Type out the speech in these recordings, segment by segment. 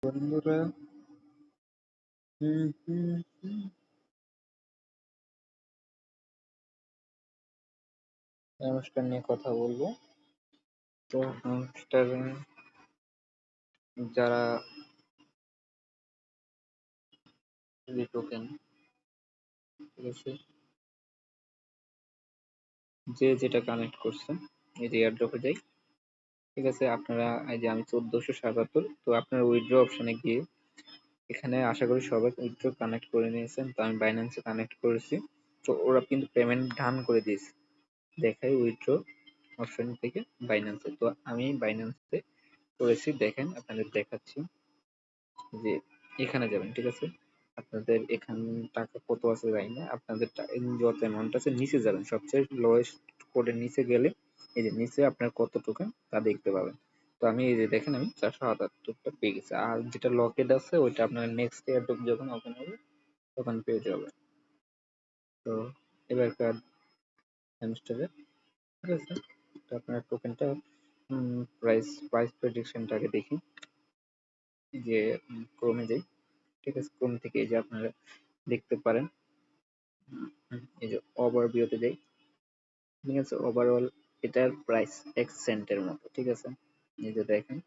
বন্ধুরা, হুম হুম হুম, হ্যামস্টার নিয়ে কথা বলবো। তো হ্যামস্টার যারা টোকেন, ঠিক আছে, যে যেটা কানেক্ট করছে এই যে এয়ারড্রপে যাই। ঠিক আছে, আপনারা এই যে আমি 1477, তো আপনার উইথড্র অপশনে গিয়ে এখানে আশা করি সবাই উইথড্র কানেক্ট করে নিয়েছেন। তো আমি বাইন্যান্সে কানেক্ট করেছি, তো ওরা কিন্তু পেমেন্ট ডান করে দিয়েছে, দেখাই উইথড্র অপশন থেকে বাইন্যান্সে। তো আমি বাইন্যান্সে করেছি, দেখেন আপনাদের দেখাচ্ছি যে এখানে যাবেন। ঠিক আছে, আপনাদের এখানে টাকা কত আছে জানি না, আপনাদের যত অ্যামাউন্ট আছে নিচে যাবেন, সবচেয়ে লোয়েস্ট কোডের নিচে গেলে এই যে নিচে আপনার কত টোকেন তা দেখতে পাবেন। তো আমি এই যে দেখেন আমি 478টা পেয়ে গেছি, আর যেটা লকেড আছে ওইটা আপনার নেক্সট এয়ারড্রপ যখন ওপেন হবে তখন পেয়ে যাবেন। তো এবারকার হ্যামস্টারে, ঠিক আছে, তো আপনার টোকেনটা প্রাইস প্রেডিকশনটাকে দেখি যে ক্রমে যাই। ঠিক আছে, ক্রোম থেকে এই যে আপনারা দেখতে পারেন, এই যে ওভারভিউতে যাই। ঠিক আছে, ওভারঅল এটার প্রাইস এক সেন্টের মতো। ঠিক আছে, এই যে দেখেন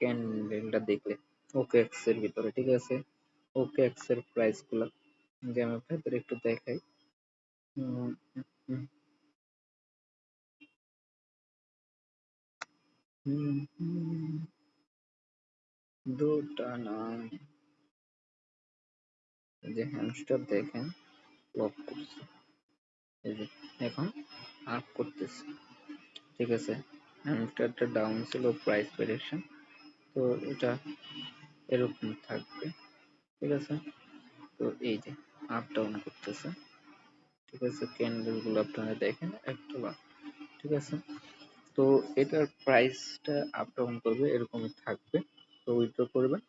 ক্যান্ডেলটা দেখলে ওকে এক্স এর ভিতরে, ঠিক আছে, ওকে এক্স এর প্রাইস গুলো যে আমি আপনাদের একটু দেখাই। উম, উম, উম, দুটা নাম, যে হ্যামস্টার দেখেন লক করছে, এই যে এখন আপ করতেছে। ঠিক আছে, হ্যামস্টারটা ডাউন ছিল প্রাইস প্রেডিকশন, তো এটা এরকম থাকবে। ঠিক আছে, তো এই যে আপ ডাউন করতেছে। ঠিক আছে, ক্যান্ডেল গুলো আপনারা দেখেন একটা বার। ঠিক আছে, তো এটার প্রাইসটা আপ ডাউন করবে, এরকমই থাকবে। তো উইথড্র করবেন।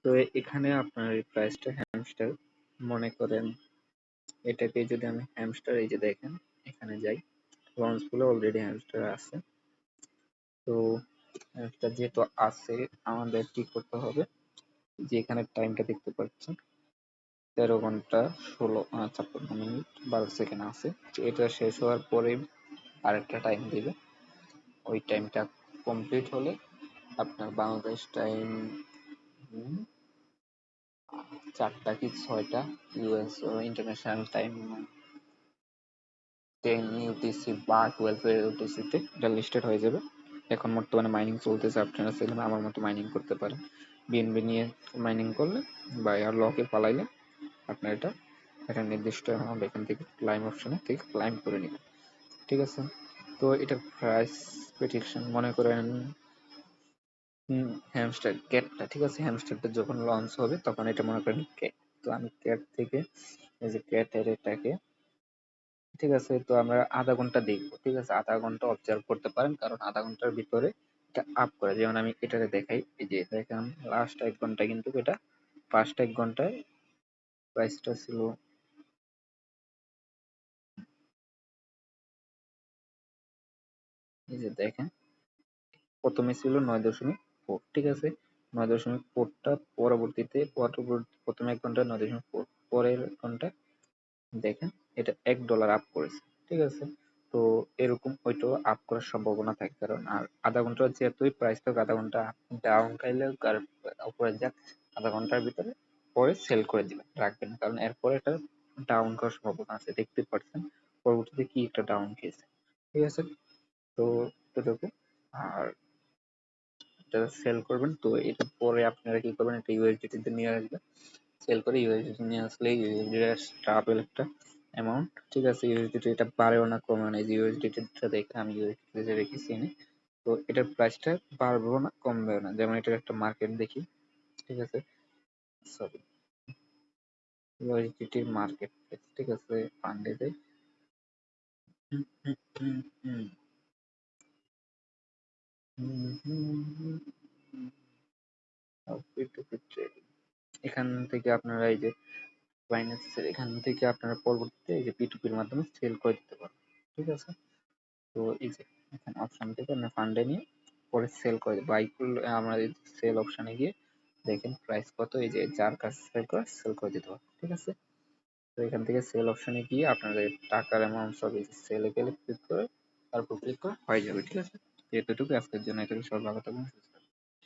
তো এখানে আপনার এই প্রাইসটা হ্যামস্টার মনে করেন, এটাকে যদি আমি হ্যামস্টার এই যে দেখেন এখানে যাই, লঞ্চ গুলো অলরেডি হ্যামস্টার আছে। তো হ্যামস্টার যেহেতু আছে আমাদের কি করতে হবে, যে এখানে টাইমটা দেখতে পাচ্ছেন 13 ঘন্টা 56 মিনিট 12 সেকেন্ড আছে। তো এটা শেষ হওয়ার পরে আরেকটা টাইম দিবে, ওই টাইমটা কমপ্লিট হলে আপনার বাংলাদেশ টাইম 4টা কি 6টা, ইউএস ইন্টারন্যাশনাল টাইম 10 UTC বা 12 UTC তে এটা লিস্টেড হয়ে যাবে। এখন বর্তমানে মাইনিং চলতেছে, আপনারা চাইলে আমার মতো মাইনিং করতে পারেন। বিএনবি নিয়ে মাইনিং করলে বা এয়ার লকে পালাইলে আপনার এটা একটা নির্দিষ্ট অ্যামাউন্ট এখান থেকে ক্লাইম অপশনে থেকে ক্লাইম করে নেবেন। ঠিক আছে, তো এটার প্রাইস প্রেডিকশন মনে করেন হ্যামস্টার ক্যাটটা, ঠিক আছে, হ্যামস্টারটা যখন লঞ্চ হবে তখন এটা মনে করেন ক্যাট। তো আমি ক্যাট থেকে এই যে ক্যাটের এটাকে, ঠিক আছে, তো আমরা আধা ঘন্টা দেখবো। ঠিক আছে, আধা ঘন্টা অবজার্ভ করতে পারেন, কারণ আধা ঘন্টার ভিতরে এটা আপ করে। যেমন আমি এটাতে দেখাই, এই যে দেখেন লাস্ট 1 ঘন্টা কিন্তু এটা, ফার্স্ট 1 ঘন্টায় প্রাইসটা ছিল, এই যে দেখেন প্রথমে ছিল 9.4। ঠিক আছে, 9.4টা পরবর্তীতে প্রথমে 1 ঘন্টা 9.4, পরের ঘন্টা দেখেন এটা $1 আপ করেছে। ঠিক আছে, তো এরকম ওইটাও আপ করার সম্ভাবনা থাকে, কারণ আর আধা ঘন্টা যেহেতুই প্রাইস থাকবে, আধা ঘন্টা ডাউন খাইলে আর উপরে যাক, আধা ঘন্টার ভিতরে পরে সেল করে দিবেন, রাখবেন, কারণ এরপরে এটা ডাউন করার সম্ভাবনা আছে। দেখতে পাচ্ছেন পরবর্তীতে কি একটা ডাউন খেয়েছে। ঠিক আছে, তো এতটুকু। আর এটা সেল করবেন, তো এটা পরে আপনারা কি করবেন, এটা ইউএসডিটি তে নিয়ে আসবেন। সেল করে ইউএসডিটি নিয়ে আসলে ইউএসডি স্টাবেল একটা অ্যামাউন্ট। ঠিক আছে, ইউএসডিটি এটা বাড়েও না কমেও না, এই যে ইউএসডিটি টা দেখেন আমি ইউএসডিটি রেখেছি এনে। তো এটার প্রাইসটা বাড়বেও না কমবেও না, যেমন এটার একটা মার্কেট দেখি। ঠিক আছে, সরি, ইউএসডিটির মার্কেট, ঠিক আছে, ফান্ডে যাই। হুম হুম হুম হুম হুম হুম হুম হুম, P2P trading। এখান থেকে আপনারা এই যে বাইন্যান্সের এখান থেকে আপনারা পরবর্তীতে এই যে P2P-র মাধ্যমে সেল করে দিতে পারবেন। ঠিক আছে, তো এই যে এখানে অপশন থেকে আপনি ফান্ডে নিয়ে পরে সেল করে বাই করলে আমরা সেল অপশনে গিয়ে দেখেন প্রাইস কত, এই যে যার কাছে সেল করে দিতে হবে। ঠিক আছে, তো এখান থেকে সেল অপশনে গিয়ে আপনাদের টাকার অ্যামাউন্ট সব এই সেলে গেলে ক্লিক করে তারপর ক্লিক করা হয়ে যাবে। ঠিক আছে, এতটুকু আজকের জন্য, এটুকু সব ভালো থাকবেন।